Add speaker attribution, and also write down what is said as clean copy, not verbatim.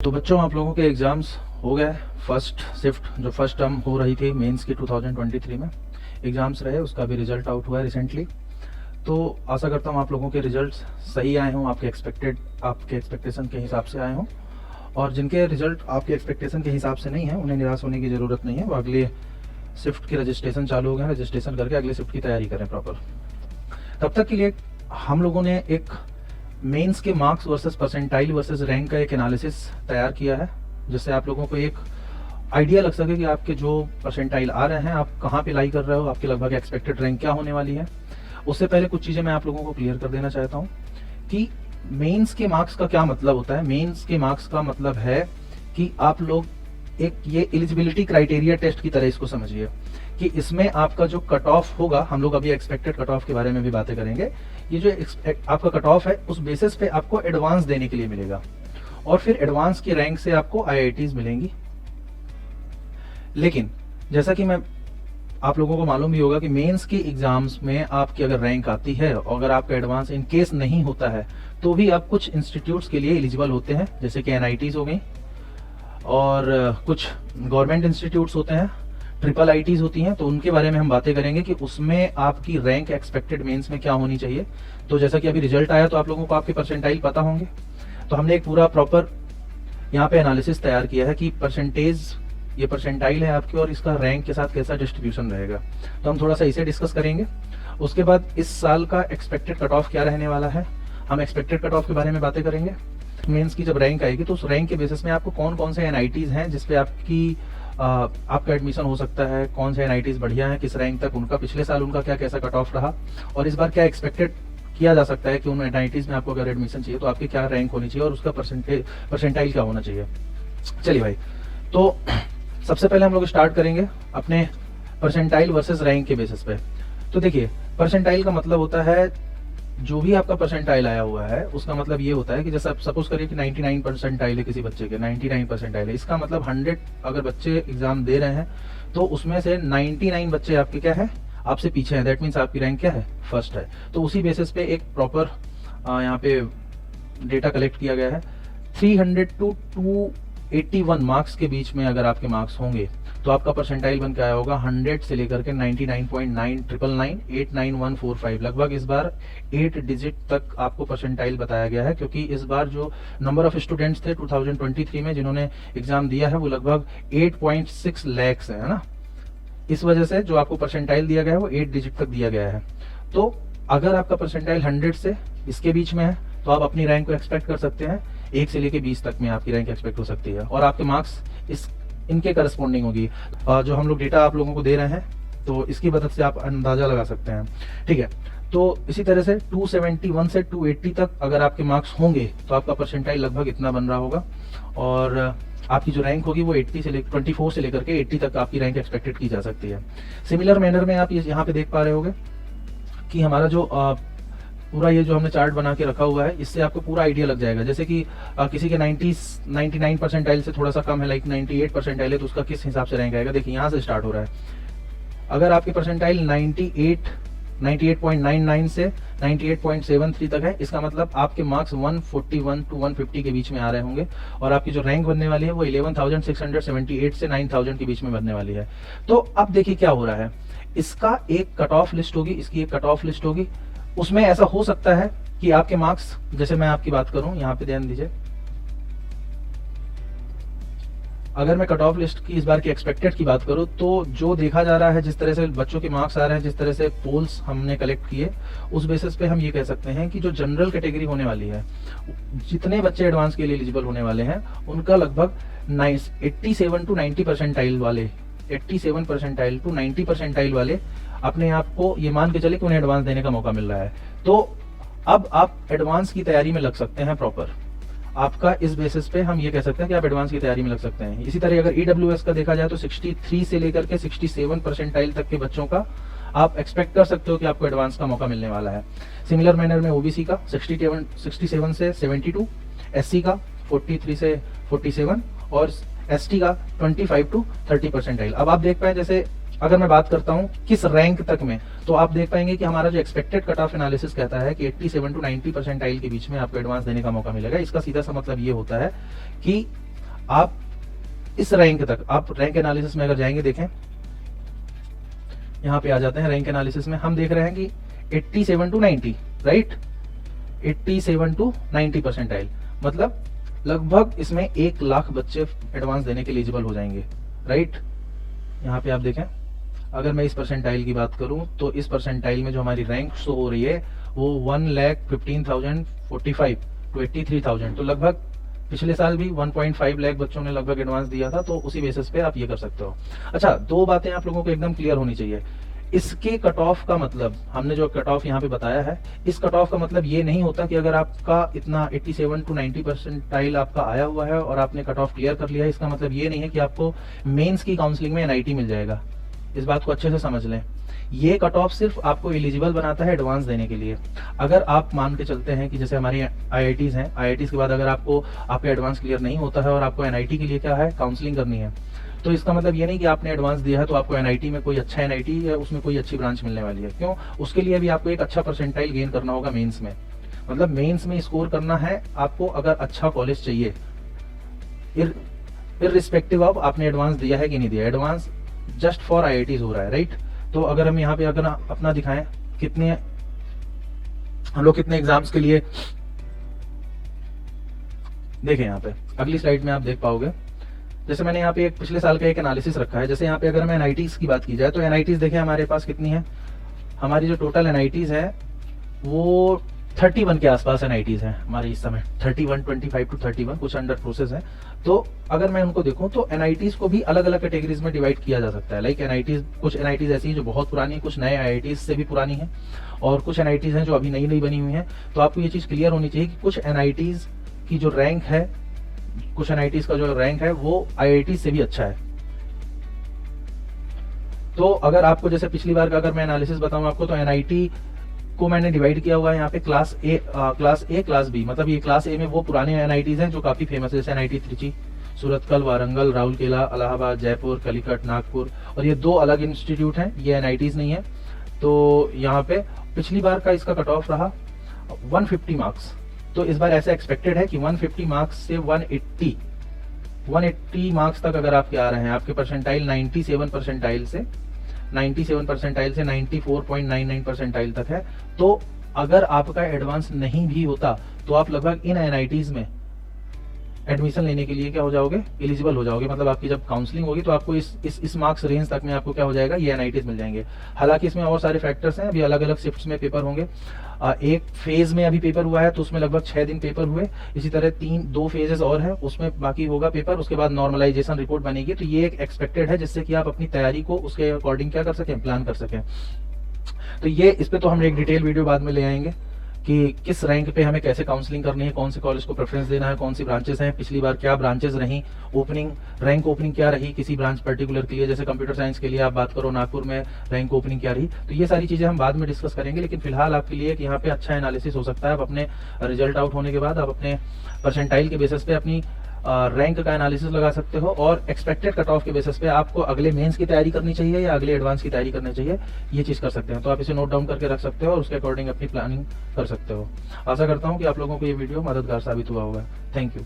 Speaker 1: तो बच्चों, आप लोगों के एग्ज़ाम्स हो गए। फर्स्ट शिफ्ट जो फर्स्ट टर्म हो रही थी मेंस की 2023 में एग्ज़ाम्स रहे, उसका भी रिजल्ट आउट हुआ है रिसेंटली। तो आशा करता हूँ आप लोगों के रिजल्ट्स सही आए हों, आपके एक्सपेक्टेशन के हिसाब से आए हों। और जिनके रिजल्ट आपके एक्सपेक्टेशन के हिसाब से नहीं है उन्हें निराश होने की ज़रूरत नहीं है। वो अगले शिफ्ट की रजिस्ट्रेशन चालू हो गए हैं, रजिस्ट्रेशन करके अगले शिफ्ट की तैयारी करें प्रॉपर। तब तक के लिए हम लोगों ने एक मेंस के marks versus percentile versus rank का एक एनालिसिस तैयार किया है, जिससे आप लोगों को एक आइडिया लग सके कि आपके जो परसेंटाइल आ रहे हैं आप कहाँ पे लाई कर रहे हो, आपकी लगभग एक्सपेक्टेड रैंक क्या होने वाली है। उससे पहले कुछ चीज़ें मैं आप लोगों को क्लियर कर देना चाहता हूँ कि मेंस के मार्क्स का क्या मतलब होता है। मेंस के मार्क्स का मतलब है कि आप लोग एक ये एलिजिबिलिटी क्राइटेरिया टेस्ट की तरह इसको समझिए कि इसमें आपका जो कट ऑफ होगा, हम लोग अभी एक्सपेक्टेड कट ऑफ के बारे में भी बातें करेंगे। ये जो आपका कट ऑफ है उस बेसिस पे आपको एडवांस देने के लिए मिलेगा और फिर एडवांस की रैंक से आपको आईआईटीज मिलेंगी। लेकिन जैसा कि मैं आप लोगों को मालूम भी होगा कि मेंस के एग्जाम्स में आपकी अगर रैंक आती है और अगर आपका एडवांस इन केस नहीं होता है तो भी आप कुछ इंस्टीट्यूट्स के लिए एलिजिबल होते हैं, जैसे कि एनआईटीज हो गई और कुछ गवर्नमेंट इंस्टीट्यूट्स होते हैं, ट्रिपल आईटीज होती हैं। तो उनके बारे में हम बातें करेंगे कि उसमें आपकी रैंक एक्सपेक्टेड मेंस में क्या होनी चाहिए। तो जैसा कि अभी रिजल्ट आया तो आप लोगों को आपके परसेंटाइल पता होंगे। तो हमने एक पूरा प्रॉपर यहाँ पे एनालिसिस तैयार किया है कि परसेंटेज, ये परसेंटाइल है आपकी और इसका रैंक के साथ कैसा डिस्ट्रीब्यूशन रहेगा। तो हम थोड़ा सा इसे डिस्कस करेंगे। उसके बाद इस साल का एक्सपेक्टेड कट ऑफ क्या रहने वाला है, हम एक्सपेक्टेड कट ऑफ के बारे में बातें करेंगे। मेंस की जब रैंक आएगी तो उस रैंक के बेसिस में आपको कौन कौन से एनआईटीज हैं जिसपे आपका एडमिशन हो सकता है, कौन से एनआईटीज बढ़िया हैं, किस रैंक तक उनका, पिछले साल उनका क्या कैसा कट ऑफ रहा और इस बार क्या एक्सपेक्टेड किया जा सकता है कि उन एनआईटीज में आपको अगर एडमिशन चाहिए तो आपकी क्या रैंक होनी चाहिए और उसका परसेंटाइल क्या होना चाहिए। चलिए भाई, तो सबसे पहले हम लोग स्टार्ट करेंगे अपने परसेंटाइल वर्सेस रैंक के बेसिस पे। तो देखिए, परसेंटाइल का मतलब होता है जो भी आपका परसेंटाइल आया हुआ है उसका मतलब ये होता है कि जैसे आप सपोज करिए कि 99 परसेंटाइल है किसी बच्चे के, 99 परसेंटाइल है, इसका मतलब 100 अगर बच्चे एग्जाम दे रहे हैं तो उसमें से 99 बच्चे आपके क्या है, आपसे पीछे हैं। दैट मीन्स आपकी रैंक क्या है, फर्स्ट है। तो उसी बेसिस पे एक प्रॉपर यहाँ पे डेटा कलेक्ट किया गया है। 300 टू 281 मार्क्स के बीच में अगर आपके मार्क्स होंगे तो आपका परसेंटाइल बन के आया होगा 100 से लेकर के 99.999 89145। लगभग इस बार 8 डिजिट तक आपको परसेंटाइल बताया गया है, क्योंकि इस बार जो नंबर ऑफ स्टूडेंट्स थे 2023 में जिन्होंने एग्जाम दिया है वो लगभग 8.6 लैक्स है ना। इस वजह से जो आपको परसेंटाइल दिया गया है वो 8 डिजिट तक दिया गया है। तो अगर आपका परसेंटाइल 100 से इसके बीच में है तो आप अपनी रैंक को एक्सपेक्ट कर सकते हैं 1 से लेकर 20 तक में आपकी रैंक एक्सपेक्ट हो सकती है और आपके मार्क्स इनके करस्पॉन्डिंग होगी। जो हम लोग डेटा आप लोगों को दे रहे हैं तो इसकी मदद से आप अंदाजा लगा सकते हैं, ठीक है। तो इसी तरह से 271 से 280 तक अगर आपके मार्क्स होंगे तो आपका परसेंटाइल लगभग इतना बन रहा होगा और आपकी जो रैंक होगी वो 24 से लेकर के 80 तक आपकी रैंक एक्सपेक्टेड की जा सकती है। सिमिलर मैनर में आप यहाँ पे देख पा रहे होंगे कि हमारा जो पूरा ये जो हमने चार्ट बना के रखा हुआ है इससे आपको पूरा आइडिया लग जाएगा। जैसे कि किसी के 99 परसेंटाइल से थोड़ा सा कम है, लाइक 98 परसेंटाइल है, तो उसका किस हिसाब से रैंक आएगा। देखिए यहाँ से स्टार्ट हो रहा है। अगर आपकी परसेंटाइल 98.99 से 98.73 तक है, इसका मतलब आपके मार्क्स 141 टू 150 के बीच में आ रहे होंगे और आपकी जो रैंक बनने वाली है वो 11,678 से 9,000 के बीच में बनने वाली है। तो अब देखिए क्या हो रहा है, इसका एक कट ऑफ लिस्ट होगी, इसकी एक कट ऑफ लिस्ट होगी। उसमें ऐसा हो सकता है कि आपके मार्क्स, जैसे मैं आपकी बात करूं, यहाँ पे ध्यान दीजिए, अगर मैं कट ऑफ लिस्ट की इस बार की एक्सपेक्टेड की बात करूं तो जो देखा जा रहा है, जिस तरह से बच्चों के मार्क्स आ रहे हैं, जिस तरह से पोल्स हमने कलेक्ट किए, उस बेसिस पे हम ये कह सकते हैं कि जो जनरल कैटेगरी होने वाली है, जितने बच्चे एडवांस के लिए एलिजिबल होने वाले हैं उनका लगभग 87 टू 90 परसेंटाइल वाले, 87 परसेंटाइल टू 90 परसेंटाइल वाले अपने आप को ये मान के चले कि उन्हें एडवांस देने का मौका मिल रहा है। तो अब आप एडवांस की तैयारी में लग सकते हैं प्रॉपर। आपका इस बेसिस पे हम ये कह सकते हैं कि आप एडवांस की तैयारी में लग सकते हैं। इसी तरह अगर ईडब्ल्यूएस का देखा जाए तो 63 से लेकर के 67 परसेंटाइल तक के बच्चों का आप एक्सपेक्ट कर सकते हो कि आपको एडवांस का मौका मिलने वाला है। सिमिलर मैनर में ओबीसी का 67 से 72, एससी का 43 से 47 और एसटी का 25 टू 30 परसेंटाइल। अब आप देख पाए, जैसे अगर मैं बात करता हूं किस रैंक तक में, तो आप देख पाएंगे कि हमारा जो एक्सपेक्टेड कट ऑफ एनालिसिस कहता है कि 87 टू 90 परसेंटाइल के बीच में आपको एडवांस देने का मौका मिलेगा। इसका सीधा सा मतलब ये होता है कि आप इस रैंक तक, आप रैंक एनालिसिस में अगर जाएंगे, देखें यहाँ पे आ जाते हैं रैंक एनालिसिस में, हम देख रहे हैं कि 87 टू 90, राइट, 87 टू 90 परसेंटाइल, मतलब लगभग इसमें 1 लाख बच्चे एडवांस देने के एलिजिबल हो जाएंगे, राइट। यहाँ पे आप देखें, अगर मैं इस परसेंटाइल की बात करूं तो इस परसेंटाइल में जो हमारी रैंक शो हो रही है वो 1,15,045 टू 83,000, तो लगभग पिछले साल भी 1.5 लाख बच्चों ने लगभग एडवांस दिया था, तो उसी बेसिस पे आप ये कर सकते हो। अच्छा, 2 बातें आप लोगों को एकदम क्लियर होनी चाहिए। इसके कट ऑफ का मतलब, हमने जो कट ऑफ यहाँ पे बताया है, इस कट ऑफ का मतलब ये नहीं होता कि अगर आपका इतना 87 टू 90 परसेंटाइल आपका आया हुआ है और आपने कट ऑफ क्लियर कर लिया है, इसका मतलब ये नहीं है कि आपको मेंस की काउंसलिंग में एनआईटी मिल जाएगा। इस बात को अच्छे से समझ लें। ये कट ऑफ सिर्फ आपको एलिजिबल बनाता है एडवांस देने के लिए। अगर आप मान के चलते हैं कि जैसे हमारी आईआईटीज हैं, आईआईटीज के बाद अगर आपको आपका एडवांस क्लियर नहीं होता है और आपको एनआईटी के लिए क्या है, काउंसलिंग करनी है, तो इसका मतलब ये नहीं कि आपने एडवांस दिया है तो आपको एनआईटी में कोई अच्छा एनआईटी या उसमें कोई अच्छी ब्रांच मिलने वाली है। क्यों? उसके लिए भी आपको एक अच्छा परसेंटाइल गेन करना होगा मेंस में। मतलब मेंस में स्कोर करना है आपको, अगर अच्छा कॉलेज चाहिए, इररिस्पेक्टिव ऑफ आपने एडवांस दिया है कि नहीं दिया। एडवांस जस्ट फॉर आईआईटीज हो रहा है, राइट। तो अगर हम यहाँ पे अगर अपना दिखाएं, कितने हम लोग कितने एग्जाम्स के लिए, देखें यहाँ पे अगली स्लाइड में आप देख पाओगे, जैसे मैंने यहाँ पे एक पिछले साल का एक एनालिसिस रखा है। जैसे यहाँ पे अगर हमें एनआईटीज की बात की जाए तो एनआईटीज देखें हमारे पास कितनी है, हमारी जो टोटल एनआईटीज है वो 31 के आसपास एनआईटीज है हमारी इस समय, 31, 25 टू 31 कुछ अंडर प्रोसेस है। तो अगर मैं उनको देखूं तो एनआईटीज को भी अलग अलग कैटेगरीज में डिवाइड किया जा सकता है। लाइक एनआईटीज, कुछ एनआईटीज ऐसी हैं जो बहुत पुरानी है, कुछ नए आईआईटीज से भी पुरानी है, और कुछ एनआईटीज हैं जो अभी नई नई बनी हुई हैं। तो आपको ये चीज क्लियर होनी चाहिए कि कुछ एनआईटीज की जो रैंक है, कुछ एनआईटीज का जो रैंक है वो आईआईटी से भी अच्छा है। तो अगर आपको जैसे पिछली बार का अगर मैं एनालिसिस बताऊं आपको, तो एनआईटी को मैंने डिवाइड किया हुआ है यहाँ पे क्लास ए, क्लास बी। मतलब ये क्लास ए में वो पुराने एनआईटीज हैं जो काफी फेमस है, जैसे एनआईटी त्रिची, सूरतकल, वारंगल, राउरकेला, इलाहाबाद, जयपुर, कलिकट, नागपुर, और ये 2 अलग इंस्टीट्यूट हैं, ये एनआईटीज नहीं है। तो यहाँ पे पिछली बार का इसका कट ऑफ रहा 150 मार्क्स। तो इस बार ऐसा एक्सपेक्टेड है कि 150 मार्क्स से 180 मार्क्स तक अगर आपके आ रहे हैं, आपके परसेंटाइल 97 परसेंटाइल से 94.99 परसेंटाइल तक है, तो अगर आपका एडवांस नहीं भी होता तो आप लगभग इन एनआईटीज में एडमिशन लेने के लिए क्या हो जाओगे, एलिजिबल हो जाओगे। मतलब आपकी जब काउंसलिंग होगी तो आपको इस मार्क्स रेंज तक में आपको क्या हो जाएगा, ये एनआईटीज मिल जाएंगे। हालांकि इसमें और सारे फैक्टर्स हैं, अभी अलग अलग शिफ्ट्स में पेपर होंगे। एक फेज में अभी पेपर हुआ है तो उसमें लगभग 6 दिन पेपर हुए, इसी तरह 2 फेजेस और है, उसमें बाकी होगा पेपर, उसके बाद नॉर्मलाइजेशन रिपोर्ट बनेगी। तो ये एक एक्सपेक्टेड है, जिससे कि आप अपनी तैयारी को उसके अकॉर्डिंग क्या कर सकें, प्लान कर सकें। तो ये इस पे तो हम एक डिटेल वीडियो बाद में ले आएंगे कि किस रैंक पे हमें कैसे काउंसलिंग करनी है, कौन से कॉलेज को प्रेफरेंस देना है, कौन सी ब्रांचेस हैं, पिछली बार क्या ब्रांचेस रही, ओपनिंग रैंक ओपनिंग क्या रही किसी ब्रांच पर्टिकुलर के लिए। जैसे कंप्यूटर साइंस के लिए आप बात करो, नागपुर में रैंक ओपनिंग क्या रही। तो ये सारी चीजें हम बाद में डिस्कस करेंगे, लेकिन फिलहाल आपके लिए यहाँ पे अच्छा एनालिसिस हो सकता है। आप अपने रिजल्ट आउट होने के बाद आप अपने परसेंटाइल के बेसिस पे अपनी रैंक का एनालिसिस लगा सकते हो, और एक्सपेक्टेड कट ऑफ के बेसिस पे आपको अगले मेंस की तैयारी करनी चाहिए या अगले एडवांस की तैयारी करनी चाहिए, ये चीज कर सकते हैं। तो आप इसे नोट डाउन करके रख सकते हो और उसके अकॉर्डिंग अपनी प्लानिंग कर सकते हो। आशा करता हूँ कि आप लोगों को ये वीडियो मददगार साबित हुआ होगा। Thank you.